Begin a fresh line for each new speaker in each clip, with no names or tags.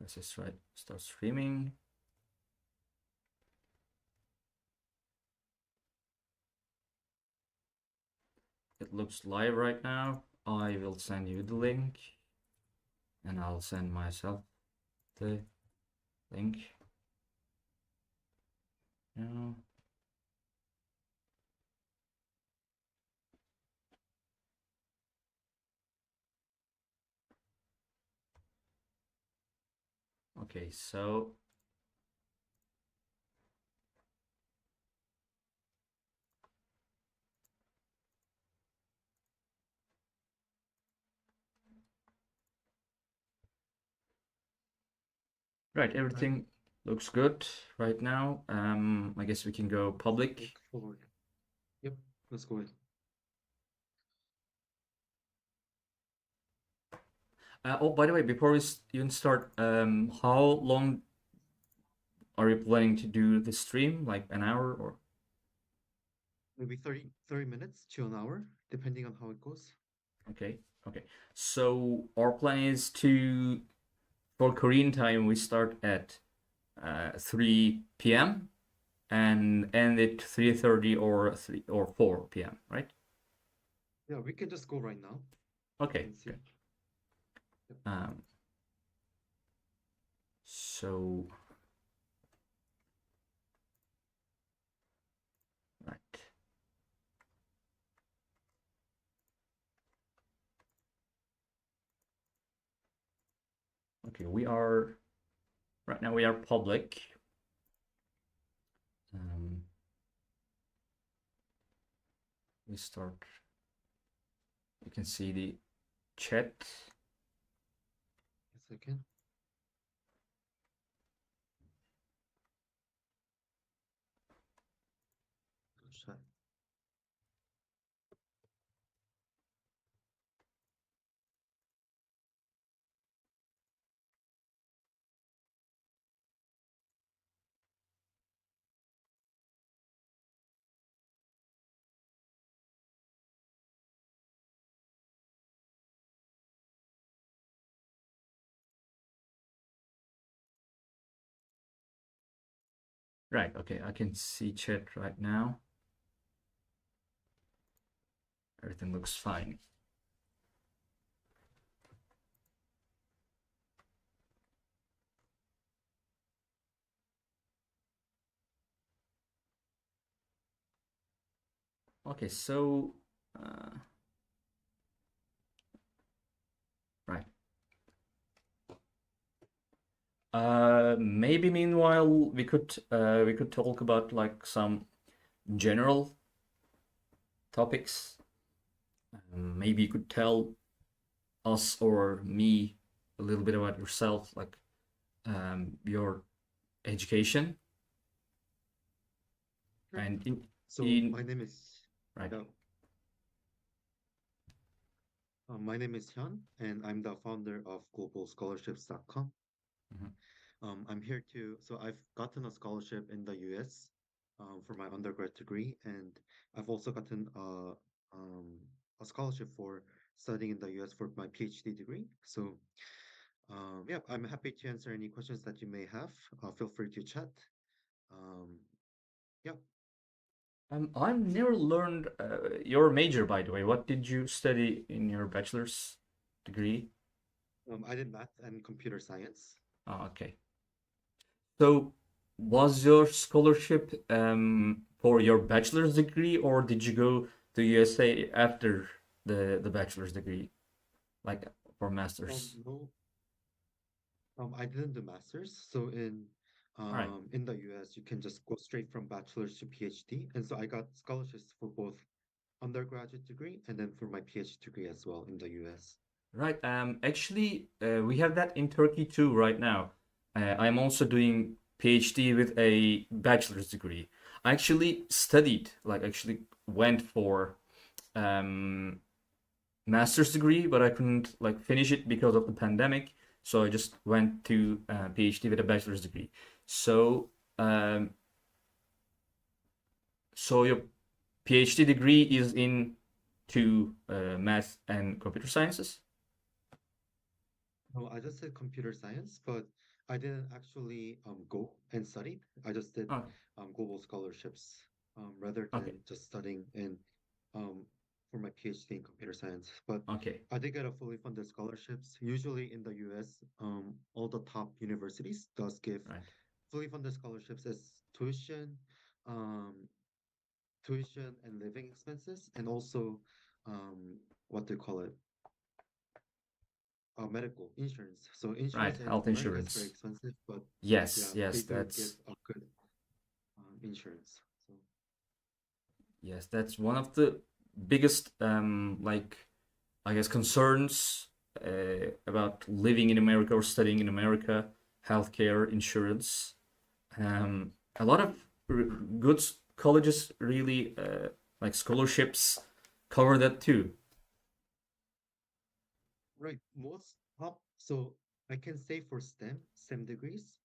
Let's just start streaming. It looks live right now. I will send you the link, and I'll send myself the link. Now. Okay, so right, everything looks good right now. I guess we can go public.
Forward. Yep, let's go ahead.
Oh, by the way, before we even start, how long are you planning to do the stream? Like an hour or?
Maybe 30 minutes to an hour, depending on how it goes.
Okay, okay. So our plan is to, for Korean time, we start at 3 p.m. and end at 3:30 or 4 p.m., right?
Yeah, we can just go right now.
Okay,
And see.
okay.
Yep.
So right. Okay, we are right now we are public. We start. You can see the chat.
A second. Chat.
Right, okay, I can see chat right now. Everything looks fine. Okay, so right. Maybe meanwhile we could talk about like some general topics. Maybe you could tell us or me a little bit about yourself, like your education.
Sure.
And
So
in
my name is
right.
my name is Hyun, and I'm the founder of globalscholarships.com.
Mhm.
I'm here so I've gotten a scholarship in the US for my undergrad degree, and I've also gotten a scholarship for studying in the US for my PhD degree. So, yeah, I'm happy to answer any questions that you may have. Feel free to chat. Um, yeah,
I've never learned your major, by the way. What did you study in your bachelor's degree?
I did math and computer science.
Oh, okay. So, was your scholarship for your bachelor's degree, or did you go to USA after the bachelor's degree, like for master's?
No, I didn't do masters. So
All right.
in the US, you can just go straight from bachelor's to PhD. And so I got scholarships for both undergraduate degree and then for my PhD degree as well in the US.
Right. Actually, we have that in Turkey too right now. I'm also doing PhD with a bachelor's degree. I actually studied, like actually went for um, master's degree, but I couldn't like finish it because of the pandemic. So I just went to PhD with a bachelor's degree. So, um, so your PhD degree is in math and computer sciences.
No, I just said computer science, but I didn't actually go and study. I just did
Oh,
global scholarships rather
okay,
than just studying in um, for my PhD in computer science. But
okay,
I did get a fully funded scholarships. Usually in the US, all the top universities does give
right,
fully funded scholarships as um, tuition and living expenses, and also um, what do you call it? Medical insurance. So
right.
insurance in
Health
America is very
insurance.
expensive, but
Yes,
yeah, they
yes,
do give
that's
a good insurance. So
yes, that's one of the biggest like I guess concerns about living in America or studying in America, healthcare insurance. A lot of good colleges really like scholarships cover that too,
right, most top. So I can say for STEM degrees,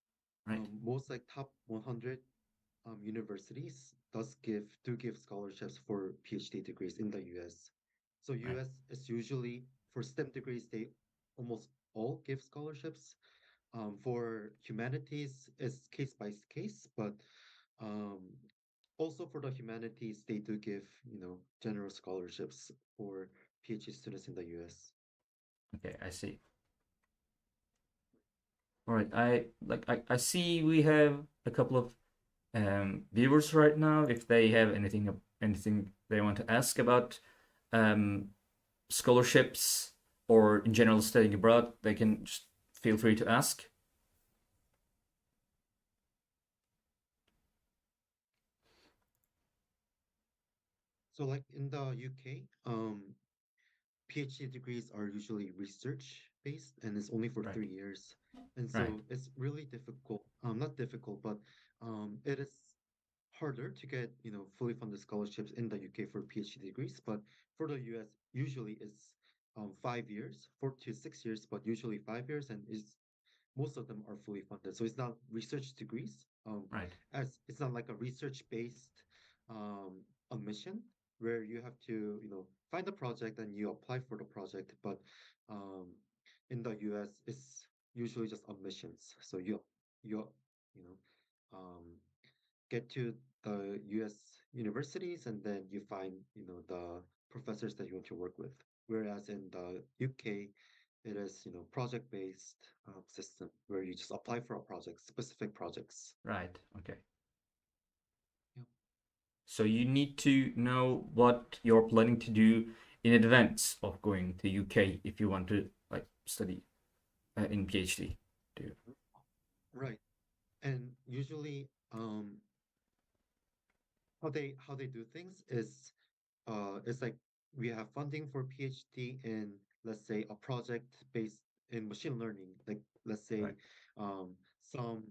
right?
most like top 100 universities do give scholarships for PhD degrees in the US. So
Right.
US is usually for STEM degrees, they almost all give scholarships. For humanities, it's case by case, but um, also for the humanities, they do give, general scholarships for PhD students in the US.
Okay, I see. All right, I see we have a couple of viewers right now. If they have anything they want to ask about um, scholarships or in general studying abroad, they can just feel free to ask.
So like in the UK, PhD degrees are usually research based and it's only for
Right,
3 years. And
right,
so it's really difficult, not difficult, but it is harder to get, fully funded scholarships in the UK for PhD degrees. But for the US, usually it's 5 years, 4 to 6 years, but usually 5 years, and is most of them are fully funded. So it's not research degrees,
right,
as it's not like a research-based admission where you have to, find a project and you apply for the project. But um, in the US, it's usually just admissions. So you you know um, get to the US universities and then you find, the professors that you want to work with. Whereas in the UK, it is, project-based system where you just apply for a project, specific projects.
right. Okay.
Yeah.
So you need to know what you're planning to do in advance of going to UK if you want to like study in PhD. Do
Right. And usually, how they do things is it's like we have funding for PhD in, let's say, a project based in machine learning. Like, let's say,
right,
um, some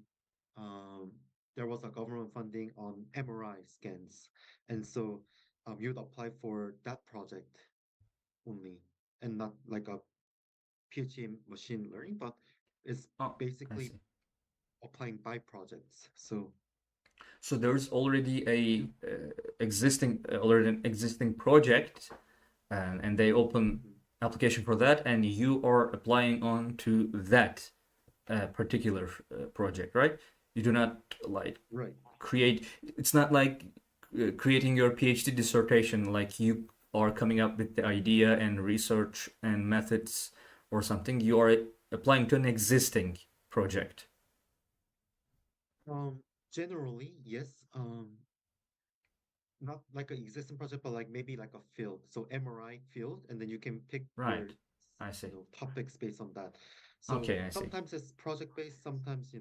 there was a government funding on MRI scans, and so you'd apply for that project only, and not like a PhD in machine learning, but it's
oh, I
basically
see.
applying by projects. So
So there's already
yeah.
a already an existing project, and they open
Mhm.
application for that, and you are applying on to that particular project, right? You do not like
Right.
create. It's not like creating your PhD dissertation. Like you are coming up with the idea and research and methods or something. You are applying to an existing project.
Um, Generally, yes. Not like an existing project, but like maybe like a field. So MRI field, and then you can pick your,
Right. I see.
topics based on that. So
Okay, I see.
sometimes it's project based, sometimes,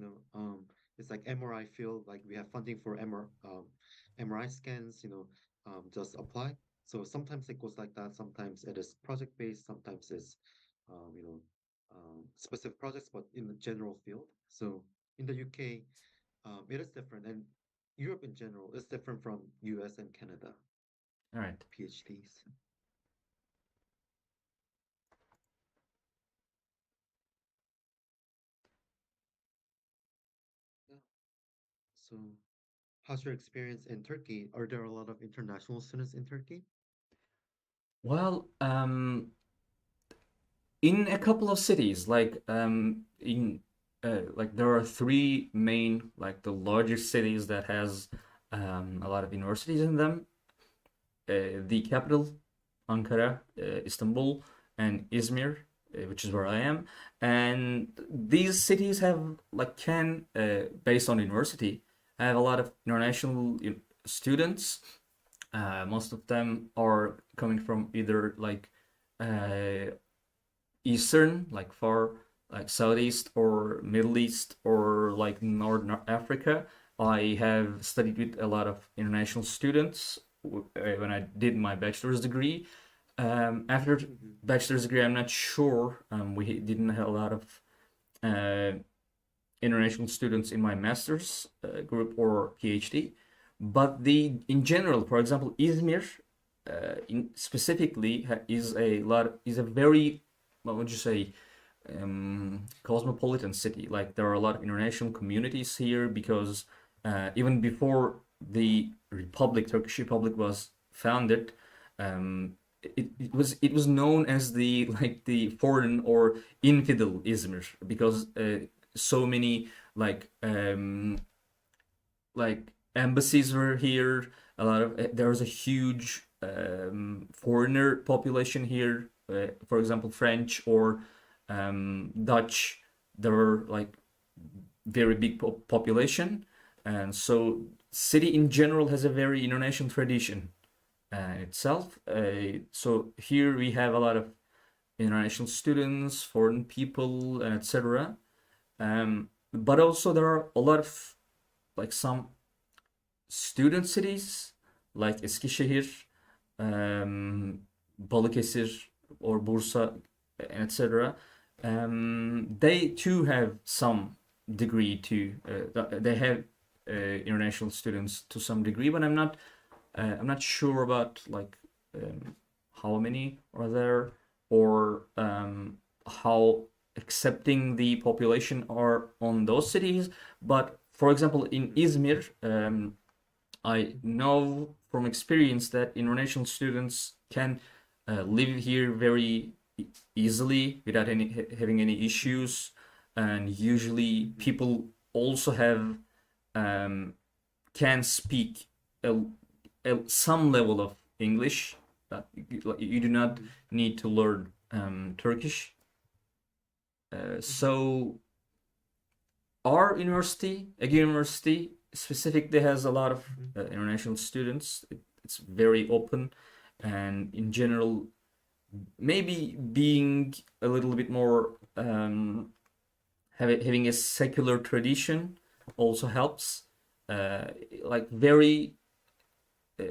it's like MRI field, like we have funding for MRI scans, just apply. So sometimes it goes like that. Sometimes it is project based, sometimes it's, um, you know, specific projects, but in the general field. So in the UK, it is different, and Europe in general is different from US and Canada
All right.
PhDs. Yeah. So, how's your experience in Turkey? Are there a lot of international students in Turkey?
Well, in a couple of cities, in like there are three main, like the largest cities that has a lot of universities in them. The capital, Ankara, Istanbul, and Izmir, which is where I am. And these cities have like can based on university have a lot of international students. Most of them are coming from either like uh, Eastern, like far, like Southeast or Middle East or like Northern Africa. I have studied with a lot of international students when I did my bachelor's degree. After
Mhm.
bachelor's degree, I'm not sure. We didn't have a lot of uh, international students in my master's group or PhD. But the in general, for example, Izmir specifically is a very, what would you say, cosmopolitan city. Like there are a lot of international communities here because even before the Republic, Turkish Republic was founded, it was known as the like the foreign or infidel Izmir because so many like embassies were here. A lot of there was a huge foreigner population here. For example, French or Dutch. There were like very big population, and so city in general has a very international tradition itself. So here we have a lot of international students, foreign people, and etc. But also there are a lot of like some student cities like Eskişehir, Balıkesir, or Bursa, etc. They too have some degree to they have international students to some degree, but I'm not sure about like how many are there or how accepting the population are on those cities. But for example, in Izmir, I know from experience that international students can live here very easily without having any issues, and usually
Mhm.
people also have um, can speak a, some level of English. You do not
Mhm.
need to learn Turkish.
Mhm.
So our university, Ege University, specifically has a lot of
Mhm.
international students. It's very open, and in general, maybe being a little bit more having a secular tradition also helps. Uh, like very uh,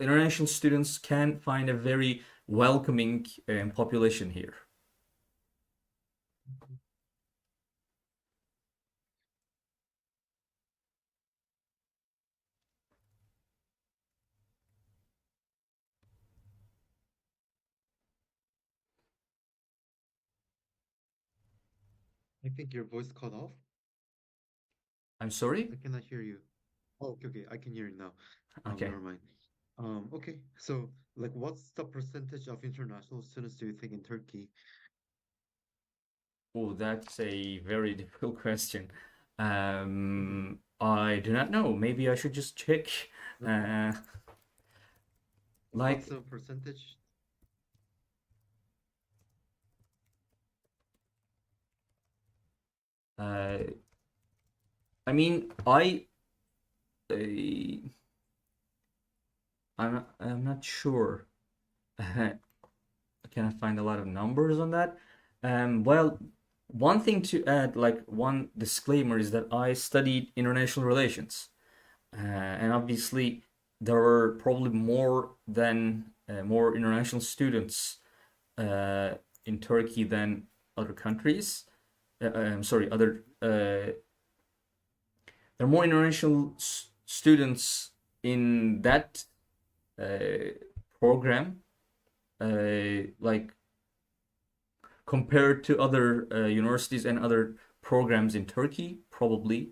international students can find a very welcoming population here.
Mhm. I think your voice cut off.
I'm sorry.
I cannot hear you. Oh, okay, okay. I can hear you now.
Okay.
Never mind. Okay. So, like, what's the percentage of international students do you think in Turkey?
Oh, that's a very difficult question.
Mhm.
I do not know. Maybe I should just check.
Okay.
Uh,
What's
like,
the percentage?
uh, I mean, uh, I'm not sure. Can I find a lot of numbers on that? Well, one thing to add, like one disclaimer, is that I studied international relations, and obviously there were probably more international students uh, in Turkey than other countries. I'm sorry, other there are more international students in that uh, program, like compared to other universities and other programs in Turkey, probably.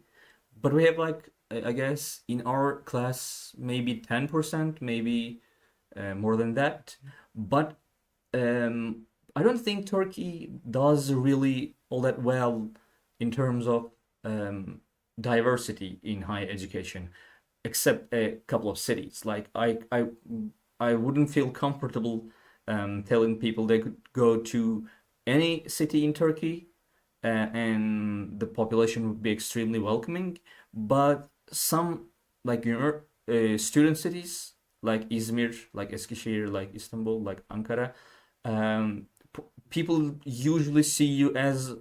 But we have like I guess in our class maybe 10%, maybe more than that. But um, I don't think Turkey does really all that well in terms of diversity in higher education, except a couple of cities. Like I wouldn't feel comfortable telling people they could go to any city in Turkey and the population would be extremely welcoming. But some like student cities like Izmir, like Eskişehir, like Istanbul, like Ankara, um, people usually see you as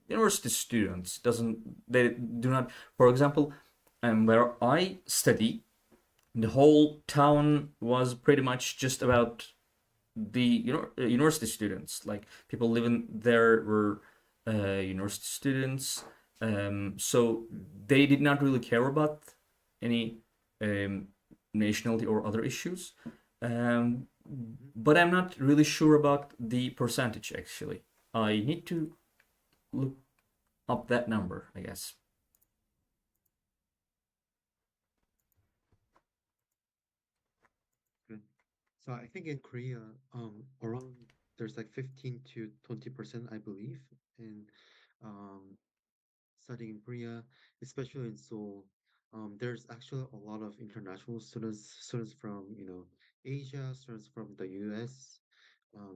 university students. Doesn't they do not? For example, where I study, the whole town was pretty much just about the university students. Like people living there were university students, so they did not really care about any um, nationality or other issues. Um, but I'm not really sure about the percentage actually. I need to look up that number, I guess.
Good. So I think in Korea, around there's like 15 to 20%, I believe, in um, studying in Korea, especially in Seoul. There's actually a lot of international students from, Asia, students from the US,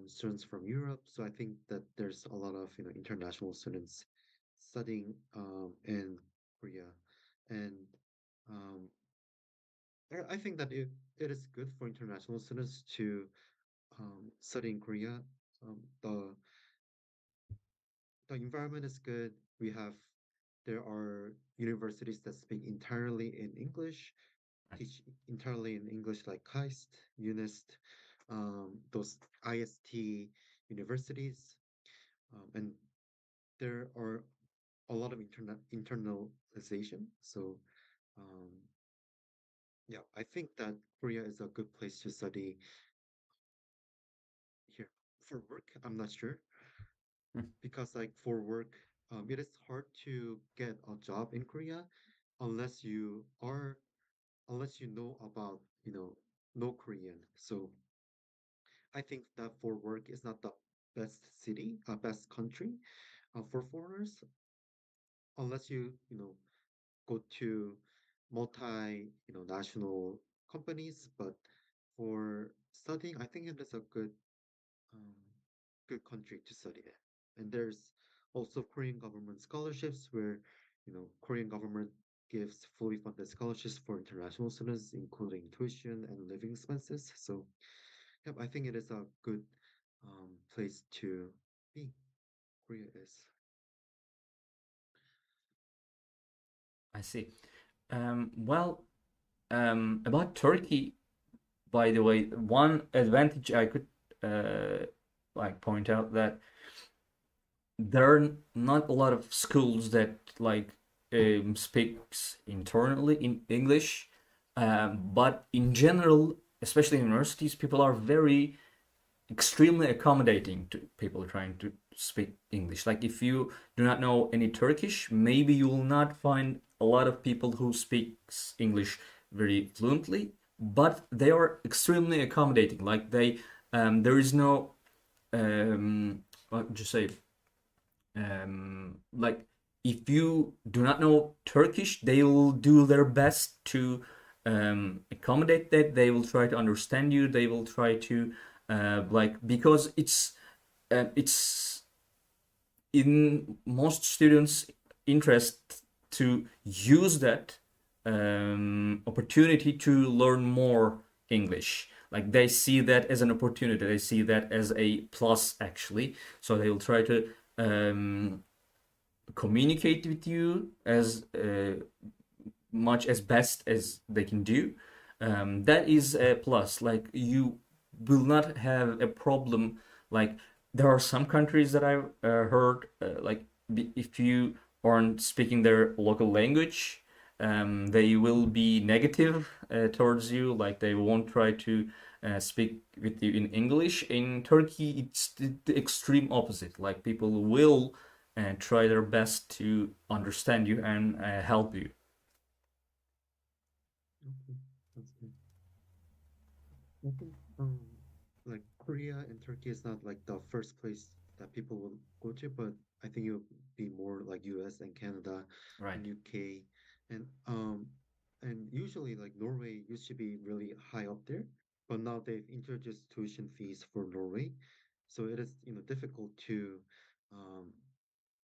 students from Europe. So I think that there's a lot of, international students studying in Korea. And um, I think that it is good for international students to study in Korea. The environment is good. There are universities that speak entirely in English, teach entirely in English, like KAIST, UNIST, those IST universities, and there are a lot of internalization. So, um, yeah, I think that Korea is a good place to study here. For work, I'm not sure because, like, for work, it is hard to get a job in Korea unless you know about, know Korean. So I think that for work is not the best country for foreigners unless you go to national companies. But for studying, I think it is a um, good country to study in. And there's also Korean government scholarships where, Korean government gives fully funded scholarships for international students, including tuition and living expenses. So, yep, I think it is a good place to be. Korea is.
I see. Well, about Turkey, by the way, one advantage I could uh, like point out that there are not a lot of schools that like speaks internally in English, but in general, especially in universities, people are very extremely accommodating to people trying to speak English. Like if you do not know any Turkish, maybe you will not find a lot of people who speaks English very fluently, but they are extremely accommodating. Like there is no what would you say? Like if you do not know Turkish, they will do their best to accommodate that. They will try to understand you. They will try to like because it's in most students' interest to use that opportunity to learn more English. Like they see that as an opportunity. They see that as a plus actually. So they will try to um, communicate with you as much as best as they can do. That is a plus. Like you will not have a problem. Like there are some countries that I've heard like if you aren't speaking their local language, they will be negative towards you. Like they won't try to speak with you in English. In Turkey, it's the extreme opposite. Like people will try their best to understand you and help you.
Okay, that's good. I think like Korea and Turkey is not like the first place that people will go to, but I think it would be more like US and Canada
Right.
and UK and usually like Norway used to be really high up there, but now they've introduced tuition fees for Norway. So it is, difficult to um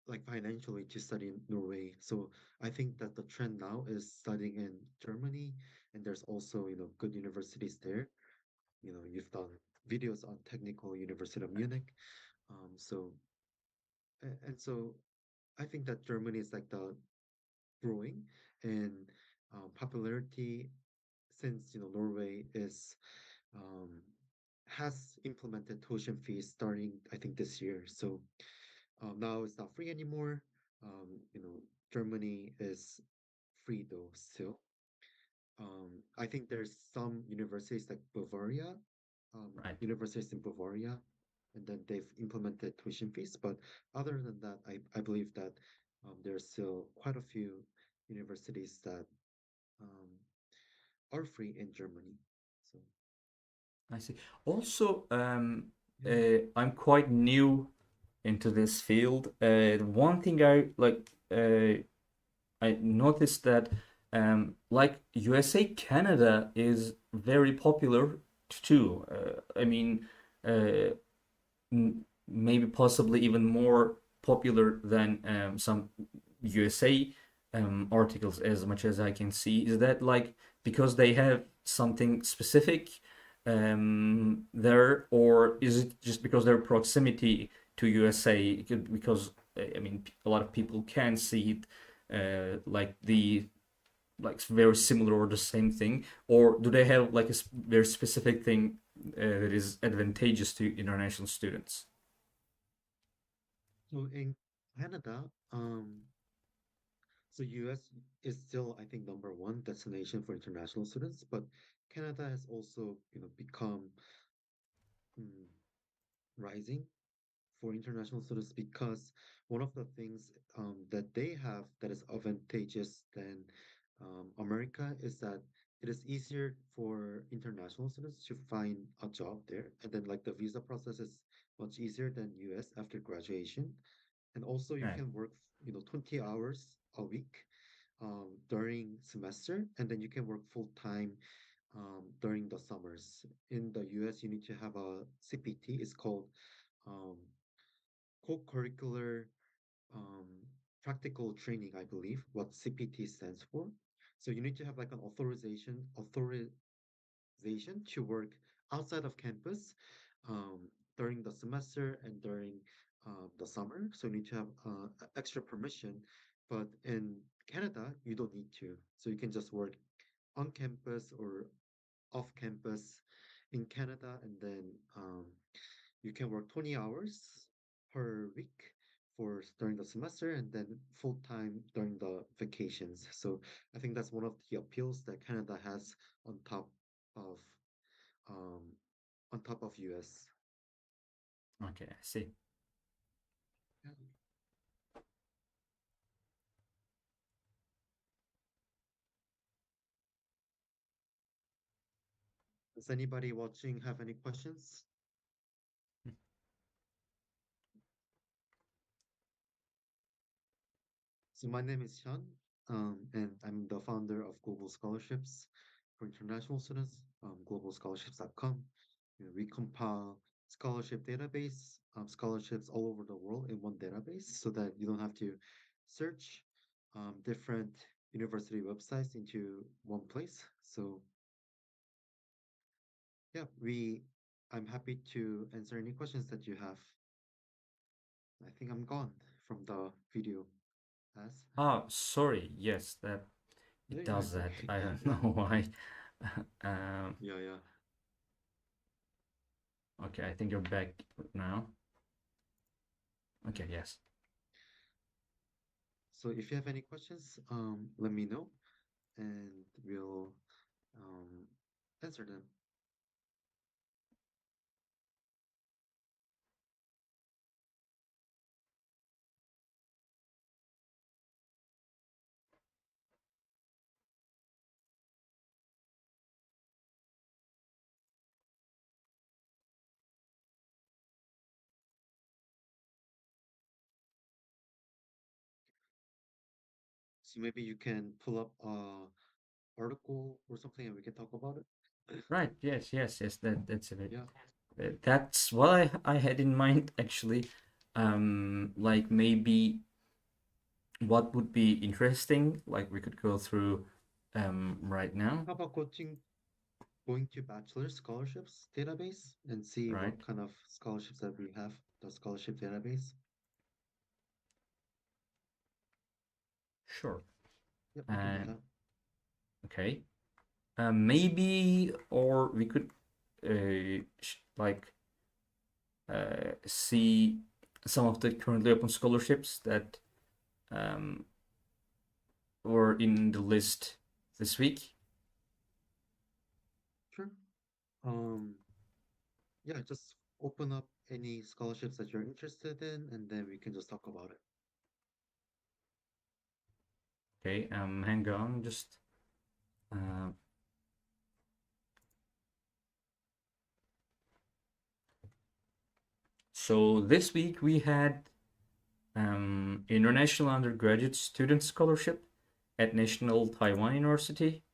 like financially to study in Norway. So I think that the trend now is studying in Germany, and there's also, good universities there. You've done videos on Technical University of Munich. So and so I think that Germany is like the growing in popularity since Norway is um, has implemented tuition fees starting I think this year. So now it's not free anymore. Germany is free though still. I think there's some universities like Bavaria,
Right.
universities in Bavaria, and then they've implemented tuition fees. But other than that, I believe that there's still quite a few universities that um, are free in Germany. So
I see. Also,
yeah,
I'm quite new into this field. One thing I noticed that like USA, Canada is very popular too. I mean, uh, maybe possibly even more popular than some USA articles, as much as I can see. Is that like because they have something specific there, or is it just because their proximity to USA? Because I mean, a lot of people can see it like very similar or the same thing, or do they have like a very specific thing that is advantageous to international students?
so in Canada, so US is still I think number one destination for international students, but Canada has also become mm, rising for international students because one of the things that they have that is advantageous than America is that it is easier for international students to find a job there, and then like the visa process is much easier than US after graduation, and also you
Right.
can work 20 hours a week during semester, and then you can work full time during the summers. In the US, you need to have a CPT. It's called um, co-curricular um, practical training, I believe, what CPT stands for. So you need to have like an authorization to work outside of campus um, during the semester and during the summer. So you need to have extra permission. But in Canada, you don't need to. So you can just work on campus or off campus in Canada, and then you can work 20 hours per week for during the semester and then full time during the vacations. So I think that's one of the appeals that Canada has on top of um, US.
Okay, I see.
Yeah. Does anybody watching have any questions? So my name is Hyun, and I'm the founder of Global Scholarships for international students, globalscholarships.com. We compile scholarship database, scholarships all over the world in one database so that you don't have to search different university websites into one place. So yeah, I'm happy to answer any questions that you have. I think I'm gone from the video as.
Ah, sorry. Yes, that
Yeah,
it
yeah,
does
it's
that.
okay.
I don't
Yeah,
know why. Um,
yeah, yeah.
okay, I think you're back now. Okay, yes.
So if you have any questions, let me know and we'll um, answer them. So maybe you can pull up article or something and we can talk about it.
Right. Yes. Yes. Yes. That's it.
Yeah.
That's what I had in mind actually. Like maybe what would be interesting, like we could go through right now,
How about going to bachelor scholarships database and see
right?
what kind of scholarships that we have, the scholarship database?
Sure.
Yep, we can do
And
that.
okay. Maybe, or we could like see some of the currently open scholarships that um, were in the list this week.
Sure. Um, yeah, just open up any scholarships that you're interested in, and then we can just talk about it.
Okay, hang on, just uh, so this week we had International Undergraduate Student Scholarship at National Taiwan University.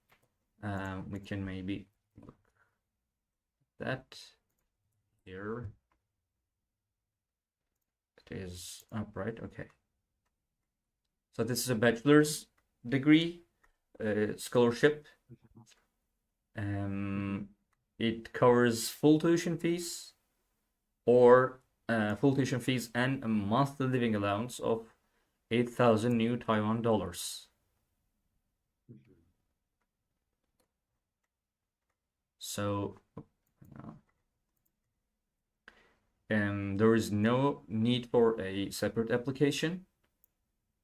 We can maybe look at that here. It is upright. Okay. So this is a bachelor's degree scholarship.
Mhm.
It covers full tuition fees or full tuition fees and a monthly living allowance of 8,000 new Taiwan dollars.
Mhm.
So there is no need for a separate application,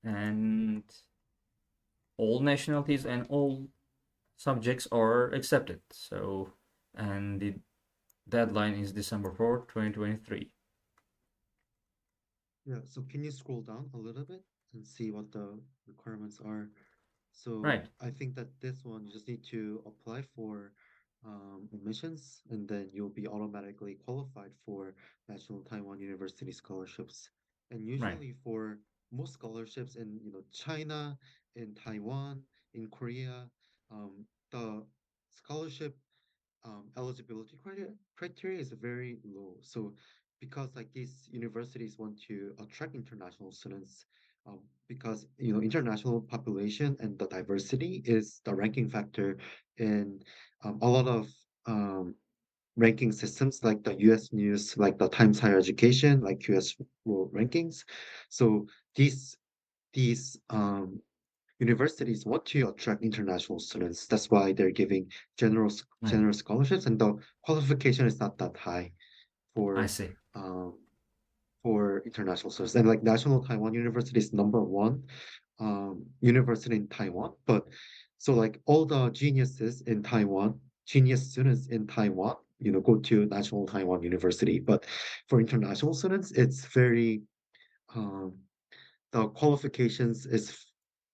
and all nationalities and all subjects are accepted. So, and the deadline is December 4th, 2023.
Yeah, so can you scroll down a little bit and see what the requirements are? So
Right,
I think that this one you just need to apply for admissions, and then you'll be automatically qualified for National Taiwan University scholarships. And
right,
usually for most scholarships in China, in Taiwan, in Korea, the scholarship eligibility criteria is very low. So because like these universities want to attract international students, because international population and the diversity is the ranking factor in a lot of ranking systems like the US News, like the Times Higher Education, like US World Rankings. So these universities want to attract international students. That's why they're giving
right.
generous scholarships, and the qualification is not that high
I
for
see.
um, for international students. And like National Taiwan University is number one university in Taiwan. But so like all the geniuses in Taiwan, genius students in Taiwan, go to National Taiwan University. But for international students, it's very um, the qualifications is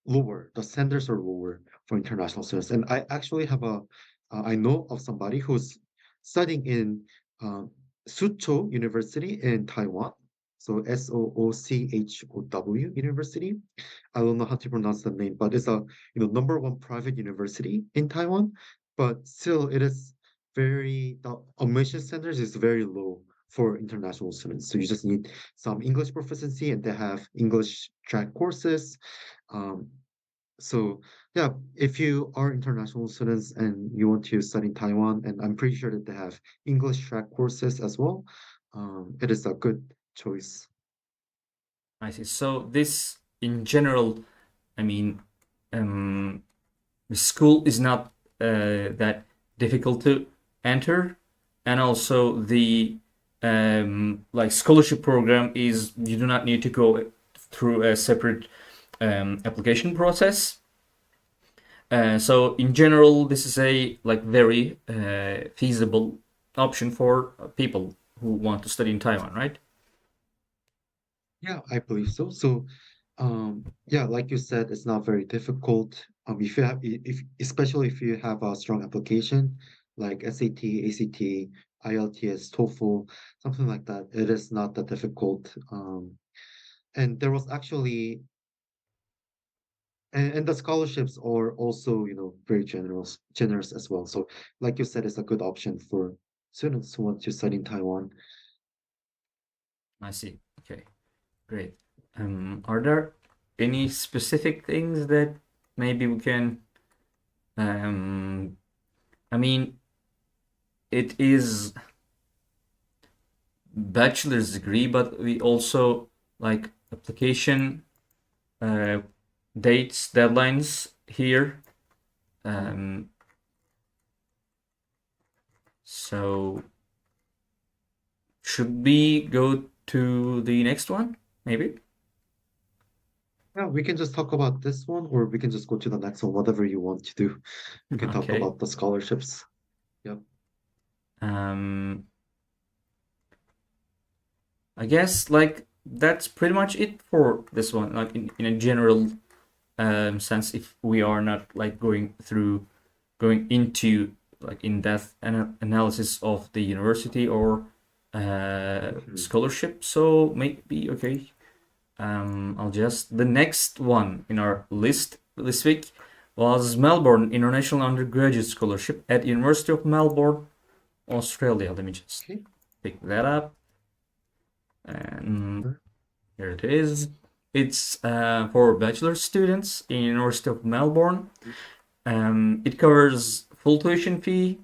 lower. The standards are lower for international students. And I actually I know of somebody who's studying in Soochow University in Taiwan. So Soochow University. I don't know how to pronounce the name, but it's a number one private university in Taiwan. But still, it is the admission standards is very low for international students. So you just need some English proficiency, and they have English track courses. Um, so yeah, if you are international students and you want to study in Taiwan, and I'm pretty sure that they have English track courses as well, it is a good choice.
I see. So this, in general, I mean, the school is not that difficult to enter, and also the like scholarship program is you do not need to go through a separate application process. So in general, this is a like very feasible option for people who want to study in Taiwan, right?
Yeah, I believe so. So, yeah, like you said, it's not very difficult. If you have, if especially if you have a strong application like SAT, ACT, IELTS, TOEFL, something like that, it is not that difficult. And there was actually And the scholarships are also, very generous as well. So, like you said, it's a good option for students who want to study in Taiwan.
I see. Okay, great. Are there any specific things that maybe we can, um, I mean, it is bachelor's degree, but we also like application uh, dates, deadlines here. Um, so should we go to the next one? Maybe.
Yeah, we can just talk about this one, or we can just go to the next one, whatever you want to do. We can talk
Okay.
about the scholarships. Yep.
Um, I guess like that's pretty much it for this one. Like in a general sense, if we are not like going into like in-depth analysis of the university or
Mhm.
scholarship, so maybe okay. I'll just the next one in our list this week was Melbourne International Undergraduate Scholarship at University of Melbourne, Australia. Let me just
Okay.
pick that up, and
Sure.
here it is. It's for bachelor students in University of Melbourne. It covers full tuition fee.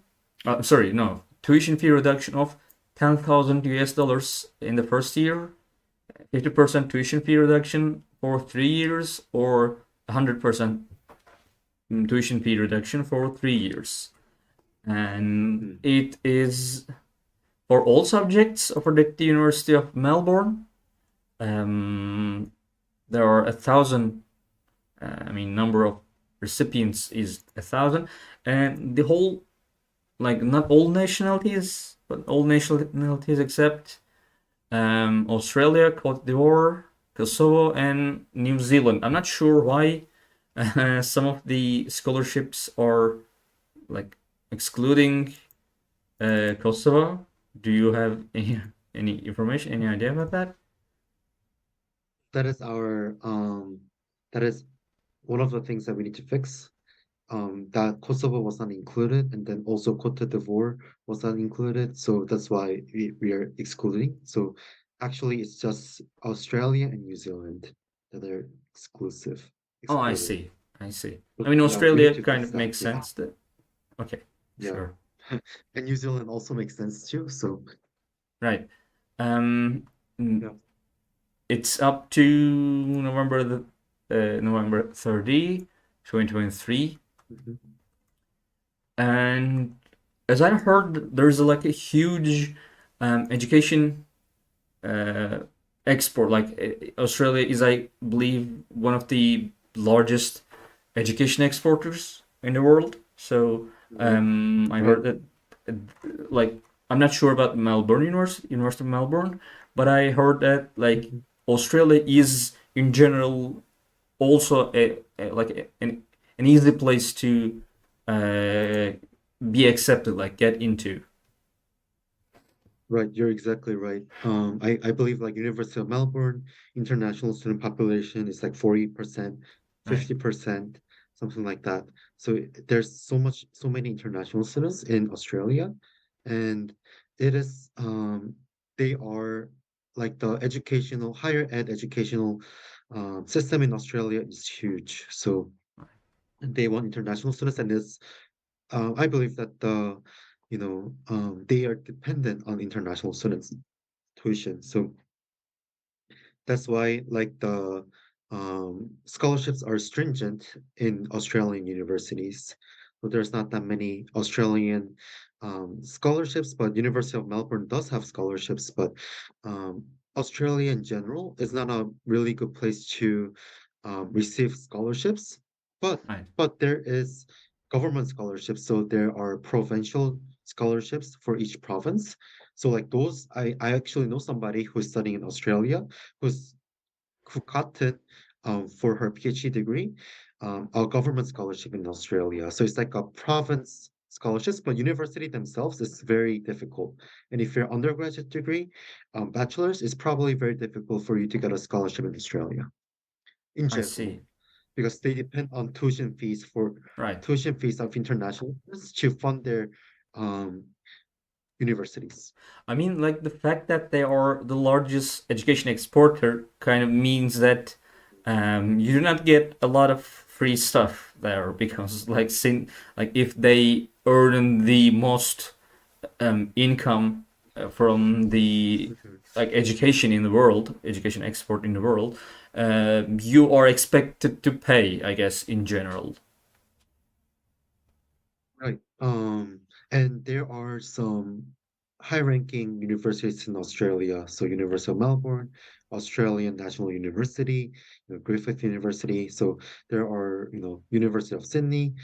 Sorry, no, tuition fee reduction of 10,000 US dollars in the first year, 50% tuition fee reduction for 3 years, or 100% tuition fee reduction for 3 years. And
Mhm.
it is for all subjects offered at the University of Melbourne. Um, there are 1,000. Number of recipients is 1,000, and the whole like not all nationalities, but all nationalities except Australia, Cote d'Ivoire, Kosovo, and New Zealand. I'm not sure why some of the scholarships are like excluding Kosovo. Do you have any information, any idea about that?
That is our that is one of the things that we need to fix. That Kosovo was not included, and then also Cote d'Ivoire was not included, so that's why we are excluding. So actually, it's just Australia and New Zealand that are
Oh, I
excluded.
see. I see.
But
I mean,
yeah, we need
Australia
to
kind
fix
of
that.
makes
Yeah,
sense. That okay,
yeah.
sure,
And New Zealand also makes sense too. So
right. Um,
yeah.
it's up to November 30, 2023.
Mhm.
And as I heard, there's like a huge education uh, export. Like Australia is, I believe, one of the largest education exporters in the world. So
Right,
I
right.
heard that, uh, like, I'm not sure about Melbourne University of Melbourne, but I heard that like
Mhm.
Australia is in general also an easy place to uh, be accepted, like get into.
Right, you're exactly right. I believe like University of Melbourne, international student population is like 40%,
Right.
50%, something like that. So there's so many international students in Australia, and it is they are like the higher ed educational system in Australia is huge. So they want international students, and it's I believe that they are dependent on international students tuition. So that's why like the scholarships are stringent in Australian universities. So there's not that many Australian scholarships, but University of Melbourne does have scholarships. But um, Australia in general is not a really good place to receive scholarships. But
Right.
but there is government scholarships, so there are provincial scholarships for each province. So like those, I actually know somebody who's studying in Australia who's who got it for her PhD degree, a government scholarship in Australia. So it's like a province scholarships, but university themselves is very difficult. And if you're undergraduate degree, bachelor's, it's probably very difficult for you to get a scholarship in Australia in
I
general,
see.
because they depend on
Right.
tuition fees of international students to fund their um, universities.
I mean, like the fact that they are the largest education exporter kind of means that you do not get a lot of free stuff there because, like if they earn the most income from the
Mhm.
like education in the world, education export in the world, you are expected to pay, I guess, in general.
Right. And there are some high-ranking universities in Australia. So University of Melbourne, Australian National University, Griffith University. So there are, University of Sydney.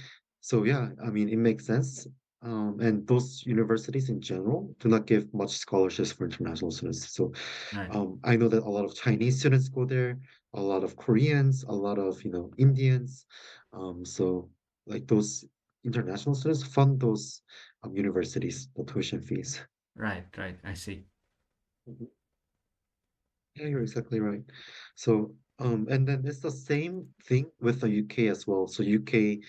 So yeah, I mean, it makes sense. And those universities in general do not give much scholarships for international students. So
Right.
I know that a lot of Chinese students go there, a lot of Koreans, a lot of, Indians. So like those international students fund those universities, the tuition fees.
Right. Right. I see.
Mhm. Yeah, you're exactly right. So, and then it's the same thing with the UK as well. So UK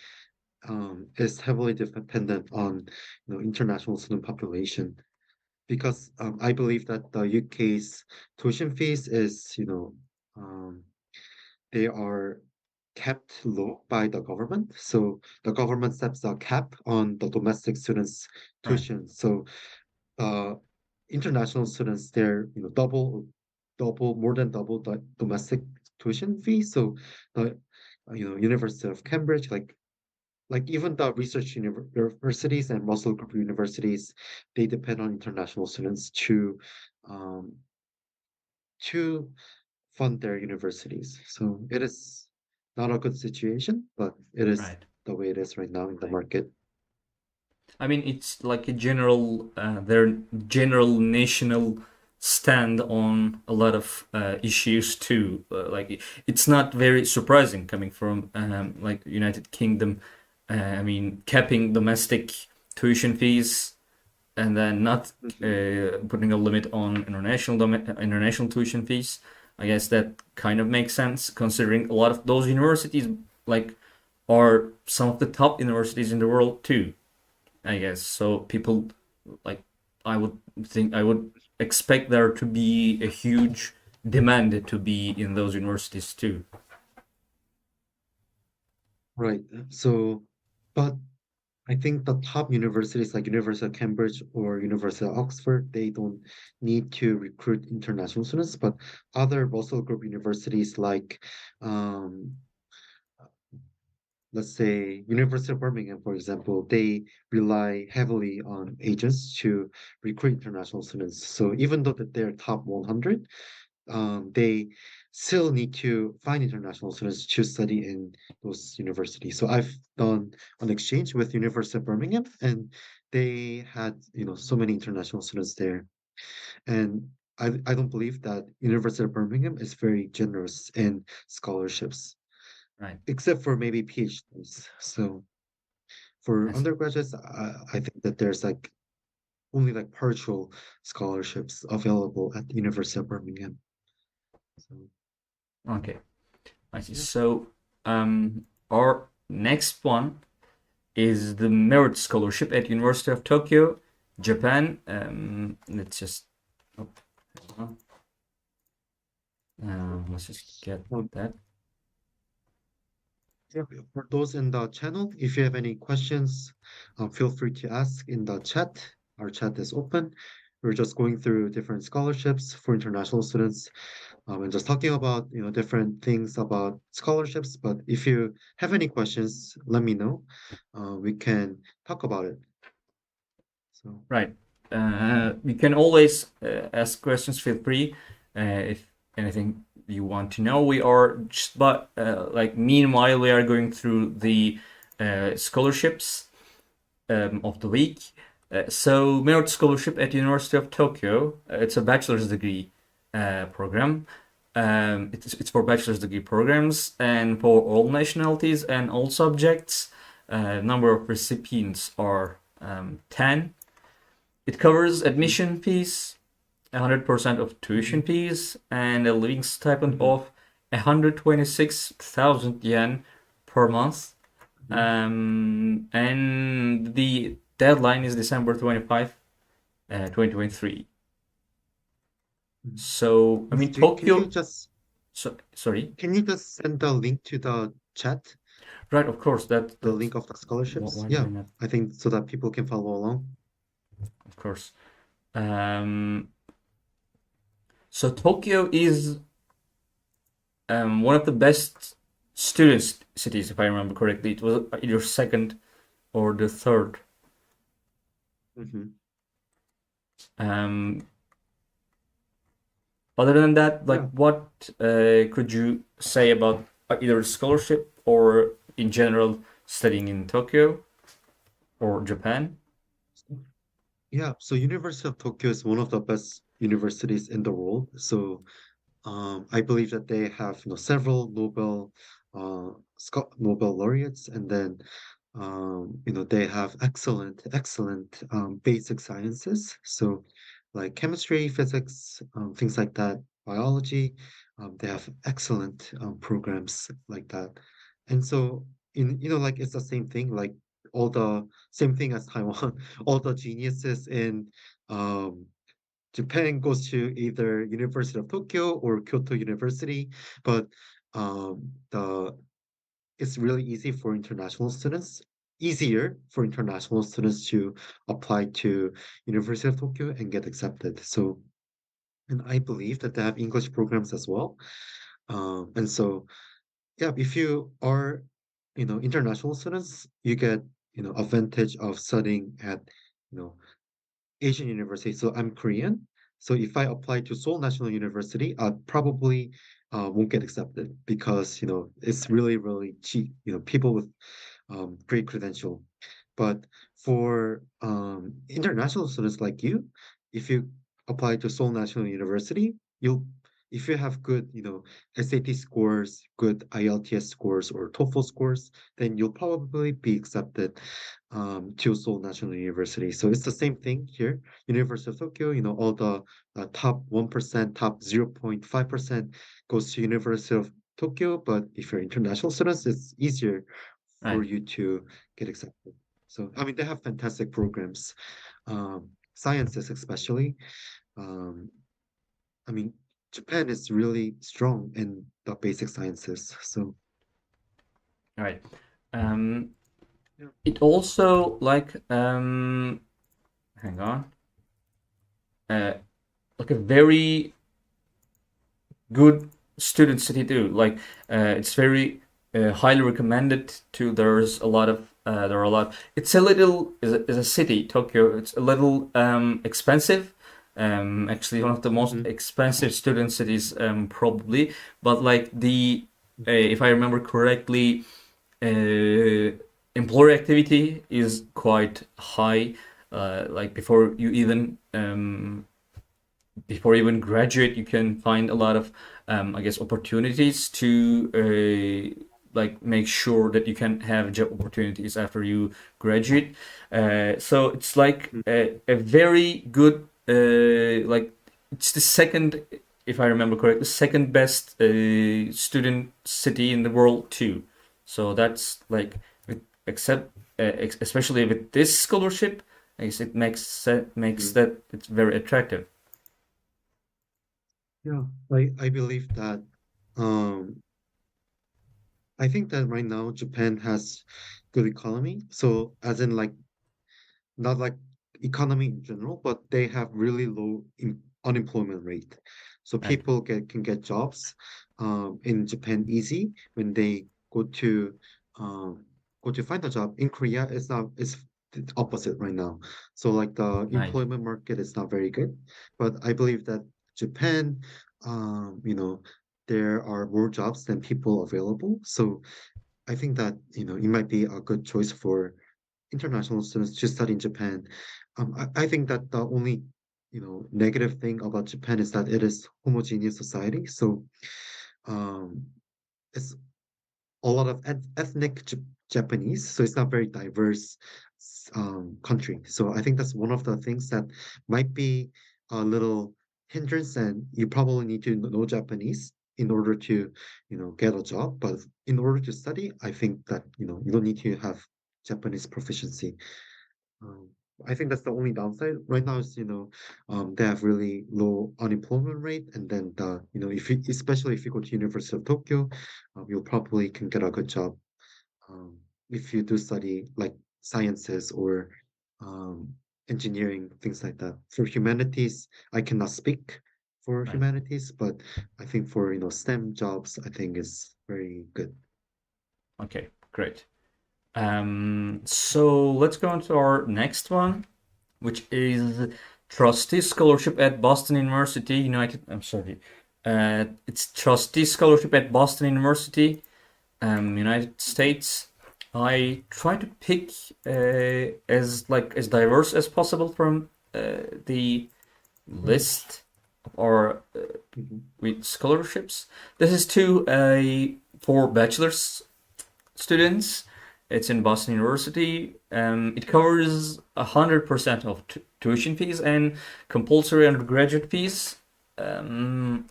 is heavily dependent on international student population because I believe that the UK's tuition fees is um, they are kept low by the government. So the government sets a cap on the domestic students'
Right.
tuition. So uh, international students, they're more than double the domestic tuition fee. So the University of Cambridge, like even the universities and Russell Group universities, they depend on international students um, to fund their universities. So it is not a good situation, but it is
Right.
the way it is right now in the market.
I mean, it's like a general, their general national stand on a lot of issues too. It's not very surprising coming from like United Kingdom. I mean, capping domestic tuition fees and then not
Mhm.
putting a limit on international tuition fees. I guess that kind of makes sense considering a lot of those universities like are some of the top universities in the world too. I guess so. People like I would expect there to be a huge demand to be in those universities too.
Right. So, but I think the top universities like University of Cambridge or University of Oxford, they don't need to recruit international students, but other Russell Group universities like um, let's say University of Birmingham, for example, they rely heavily on agents to recruit international students. So even though that they're top 100, they still need to find international students to study in those universities. So I've done an exchange with University of Birmingham, and they had so many international students there. And I don't believe that University of Birmingham is very generous in scholarships,
Right.
except for maybe PhDs. So for
I see.
undergraduates, I think that there's like only like partial scholarships available at the University of Birmingham. So
Okay. I see.
yeah.
So our next one is the Merit Scholarship at University of Tokyo, Japan. Let's just oh, hold on. Let's just get
Um,
that.
yeah, for those in the channel, if you have any questions, feel free to ask in the chat. Our chat is open. We're just going through different scholarships for international students, and just talking about different things about scholarships. But if you have any questions, let me know. We can talk about it. So
Right. You can always ask questions. Feel free if anything you want to know. We are just, but like meanwhile, we are going through the scholarships of the week. So merit scholarship at University of Tokyo. It's a bachelor's degree program. It's for bachelor's degree programs and for all nationalities and all subjects. Number of recipients are 10. It covers
mhm,
admission fees, 100% of tuition
mhm,
fees, and a living stipend
mhm.
of 126,000 yen per month.
Mhm.
And the deadline is December 25, 2023.
Mhm.
So, I mean,
Can you
Tokyo,
just
sorry.
send the link to the chat,
Right, of course,
the
that's
link of the scholarships?
why
Yeah,
not?
I think so that people can follow along.
Of course. Um, so Tokyo is one of the best student cities, if I remember correctly. It was either second or the third.
Hmm.
Um, Other than that, like,
Yeah.
what could you say about either scholarship or in general studying in Tokyo or Japan?
Yeah, so University of Tokyo is one of the best universities in the world. So I believe that they have several Nobel laureates, and then they have excellent basic sciences. So like chemistry, physics, things like that, biology. They have excellent programs like that. And so like it's the same thing, like all the same thing as Taiwan, all the geniuses in um Japan goes to either University of Tokyo or Kyoto University, but the it's really easy for international students, easier for international students to apply to University of Tokyo and get accepted. So, and I believe that they have English programs as well. And so, yeah, if you are, international students, you get, advantage of studying at, you know, Asian university. So I'm Korean. So if I apply to Seoul National University, I probably won't get accepted because it's really cheap. People with great credential. But for international students like you, if you apply to Seoul National University, you'll if you have good, SAT scores, good IELTS scores or TOEFL scores, then you'll probably be accepted to Seoul National University. So it's the same thing here. University of Tokyo, all the top 1%, top 0.5% goes to University of Tokyo, but if you're international students, it's easier for
Right.
you to get accepted. So, I mean, they have fantastic programs, sciences especially. Um, I mean, Japan is really strong in the basic sciences. So,
Right. Um,
yeah.
it also hang on, uh, like a very good student city too. Like, it's very highly recommended to. There's a lot of there are a lot. It's a little is a city, Tokyo. It's a little expensive. Actually, one of the most
Hmm.
expensive student cities, probably. But like if I remember correctly, uh, employer activity is quite high. Like before you even graduate, you can find a lot of, I guess, opportunities to like make sure that you can have job opportunities after you graduate. So it's like a very good, like it's the second, if I remember correctly, second best student city in the world too. So that's like, except especially with this scholarship, I guess it makes
Hmm.
that it's very attractive.
Yeah, I believe that um, I think that right now Japan has good economy. So as in like not like economy in general, but they have really low unemployment rate. So
Right.
people can get jobs in Japan easy when they um, go to find a job. In Korea, it's the opposite right now. So like the
Right.
employment market is not very good. But I believe that Japan, there are more jobs than people available. So I think that it might be a good choice for international students to study in Japan. I think that the only negative thing about Japan is that it is homogeneous society. So um, it's a lot of ethnic Japanese, so it's not very diverse country. So I think that's one of the things that might be a little hindrance, and you probably need to know Japanese in order to, get a job. But in order to study, I think that, you don't need to have Japanese proficiency. Um, I think that's the only downside right now is, they have really low unemployment rate. And then if you, especially if you go to University of Tokyo, you probably can get a good job. Um, if you do study like sciences or um, engineering, things like that. For humanities, I cannot speak for
Right.
humanities, but I think for, STEM jobs, I think is very good.
Okay, great. So let's go on to our next one, which is Trustee Scholarship at Boston University, United. I'm sorry. It's Trustee Scholarship at Boston University, United States. I try to pick as diverse as possible from the list or
Mhm.
with scholarships. This is to for bachelor's students. It's in Boston University. It covers 100% of tuition fees and compulsory undergraduate fees. Um,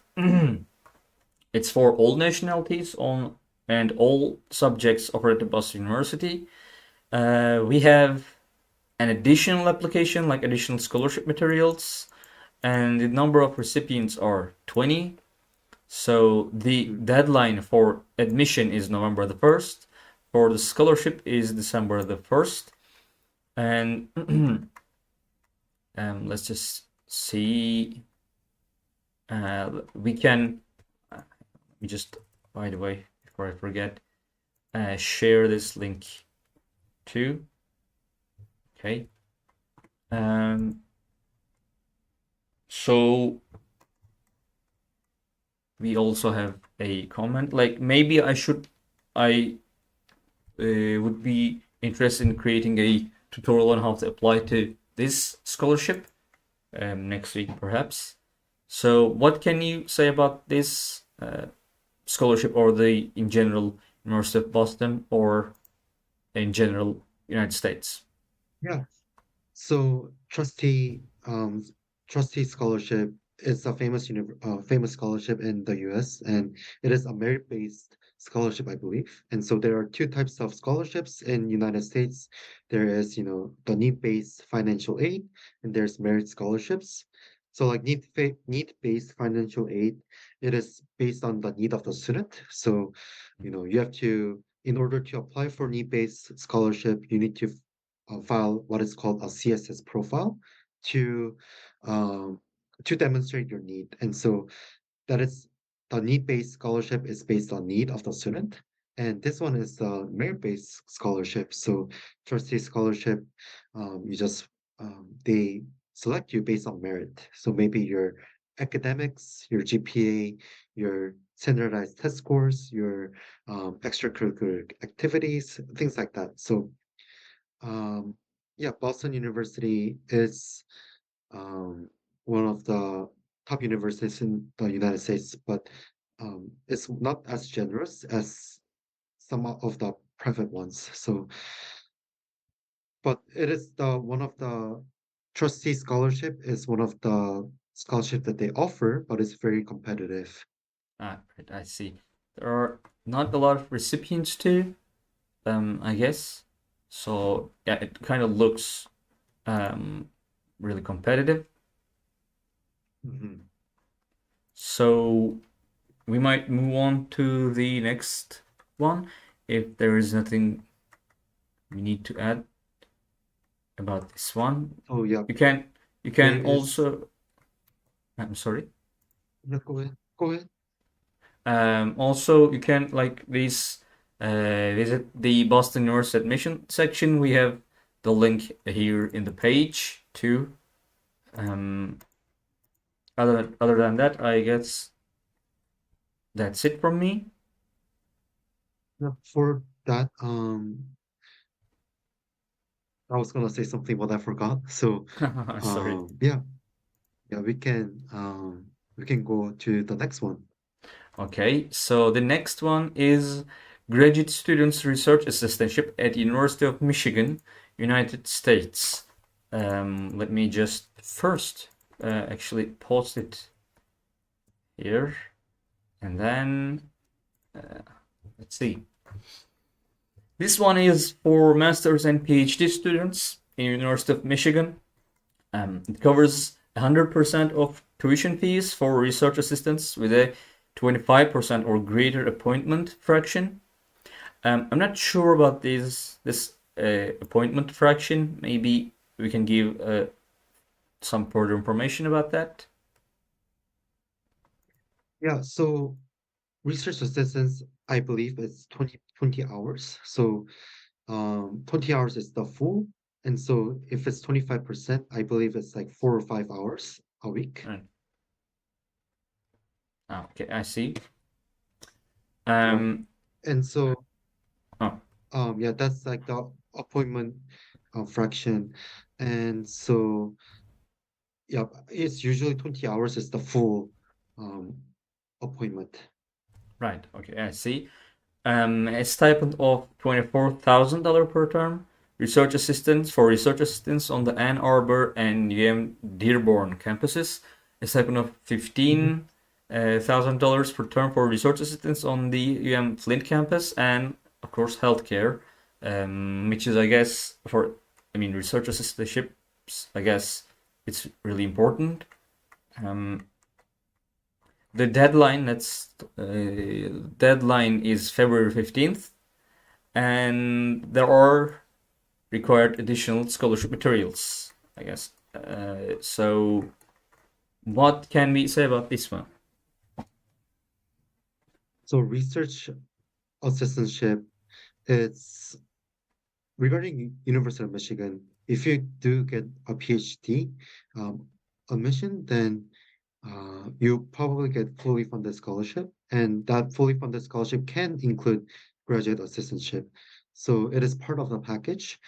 it's for all nationalities on and all subjects offered at Boston University. We have an additional application, like additional scholarship materials, and the number of recipients are 20. So the
Mm.
deadline for admission is November the 1st. For the scholarship is December the 1st. And let's just see. We can, we just, by the way, before I forget, share this link too. Okay. So we also have a comment like maybe I would be interested in creating a tutorial on how to apply to this scholarship next week perhaps. So what can you say about this scholarship or the in general University of Boston or in general United States?
Yeah. So trustee scholarship is a famous scholarship in the U.S. and it is a merit-based scholarship, I believe. And so there are two types of scholarships in United States. There is, the need-based financial aid, and there's merit scholarships. So like need-based financial aid, it is based on the need of the student. So, you have to, in order to apply for need-based scholarship, you need to file what is called a CSS profile to um, to demonstrate your need. And so that is the need-based scholarship is based on need of the student. And this one is the merit-based scholarship. So trustee scholarship, you just they select you based on merit. So maybe your academics, your GPA, your standardized test scores, your extracurricular activities, things like that. So um, yeah, Boston University is um, one of the top universities in the United States, but it's not as generous as some of the private ones. So, but it is the one of the trustee scholarship is one of the scholarship that they offer, but it's very competitive.
Right, I see. There are not a lot of recipients too, I guess. So yeah, it kind of looks um, really competitive.
Mhm.
So we might move on to the next one if there is nothing we need to add about this one.
Oh yeah,
You can you
there
can
is.
also I'm sorry.
Yeah, go ahead. Go ahead.
Also you can like this visit the Boston University admission section. We have the link here in the page too. Um, other than that, I guess that's it from me.
Yeah, for that, I was gonna say something, but I forgot. So,
Sorry.
yeah, yeah, we can go to the next one.
Okay, so the next one is Graduate Students Research Assistantship at University of Michigan, United States. Let me just first actually post it here. And then let's see. This one is for master's and PhD students in University of Michigan. It covers 100% of tuition fees for research assistants with a 25% or greater appointment fraction. I'm not sure about this appointment fraction. Maybe we can give some further information about that.
Yeah, so research assistants, I believe it's 20 hours. So 20 hours is the full. And so if it's 25%, I believe it's like 4 or 5 hours a week.
Right. Okay, I see.
Yeah.
Um,
And so
oh,
yeah, that's like the appointment fraction. And so yeah, it's usually 20 hours is the full um appointment.
right. Okay, I see. A stipend of $24,000 per term. Research assistants for research assistants on the Ann Arbor and UM Dearborn campuses. A stipend of
Mhm.
$15,000 per term for research assistants on the UM Flint campus, and of course healthcare, which is, I guess, research assistantships. I guess it's really important. Um, the deadline is February 15th, and there are required additional scholarship materials, I guess. So what can we say about this one?
So research assistantship, it's regarding University of Michigan. If you do get a PhD admission, then you probably get fully funded scholarship, and that fully funded scholarship can include graduate assistantship. So it is part of the package.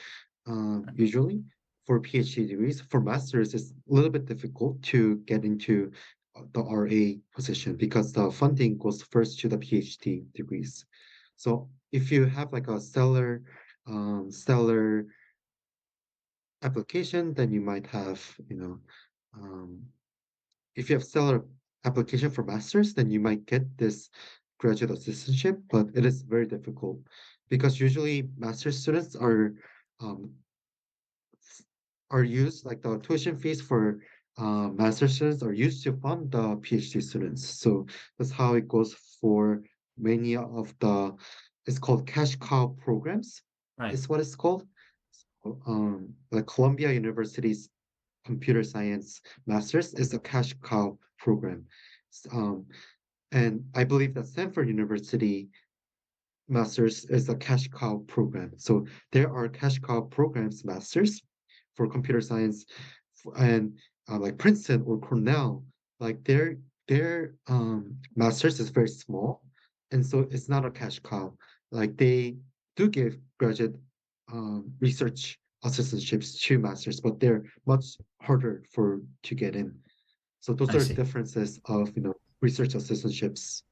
Usually for PhD degrees. For masters, it's a little bit difficult to get into the RA position because the funding goes first to the PhD degrees. So if you have like a stellar application, then you might have, um, if you have stellar application for masters, then you might get this graduate assistantship, but it is very difficult because usually master's students um, are used, like the tuition fees for master students are used to fund the PhD students. So that's how it goes for many of it's called cash cow programs,
Right.
is what it's called. So, like Columbia University's computer science masters is a cash cow program. Um, and I believe that Stanford University masters is a cash cow program. So there are cash cow programs masters for computer science, and like Princeton or Cornell, like their masters is very small, and so it's not a cash cow. Like they do give graduate research assistantships to masters, but they're much harder for to get in. So those
I
are
see.
differences of research assistantships.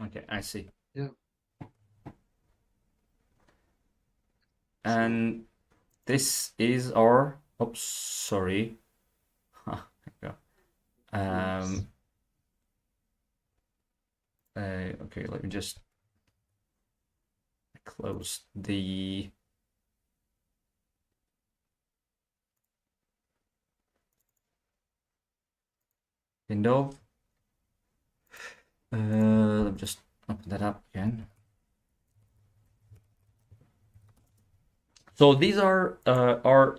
Okay, I see.
Yeah. So
And this is our. Oops, sorry. There you go.
oops.
Um, okay, let me just close the window. Let me just open that up again. So these are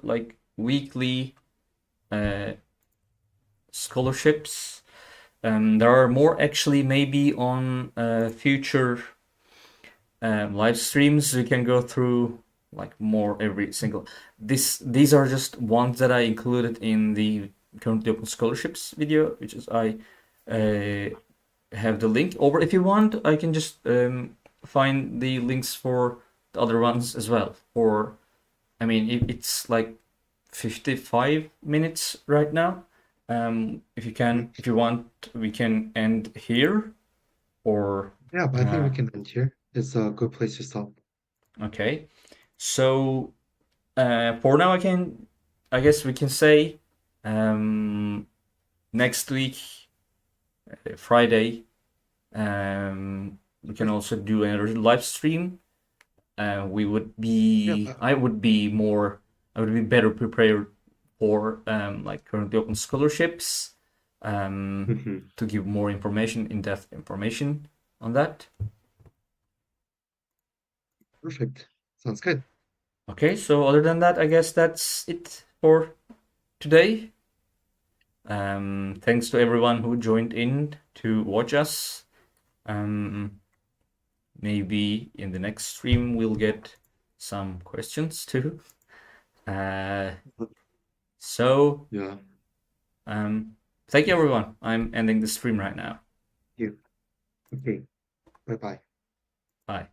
like weekly uh, scholarships. There are more actually maybe on future live streams. We can go through like more every single. These are just ones that I included in the currently open scholarships video, which is I have the link. Or if you want, I can just find the links for the other ones as well. Or I mean, it's like 55 minutes right now.
Mhm.
If you want, we can end here. Or
Yeah, but I think we
uh,
can end here. It's a good place to stop.
okay. So for now, I guess we can say um, next week. Friday. We can also do another live stream. We would be,
Yeah.
I would be better prepared for like currently open scholarships to give more information, in-depth information on that.
Perfect. Sounds good.
Okay, so other than that, I guess that's it for today. Thanks to everyone who joined in to watch us. Maybe in the next stream we'll get some questions too. So
Yeah.
thank you everyone. I'm ending the stream right now.
You. Okay. Bye-bye.
Bye.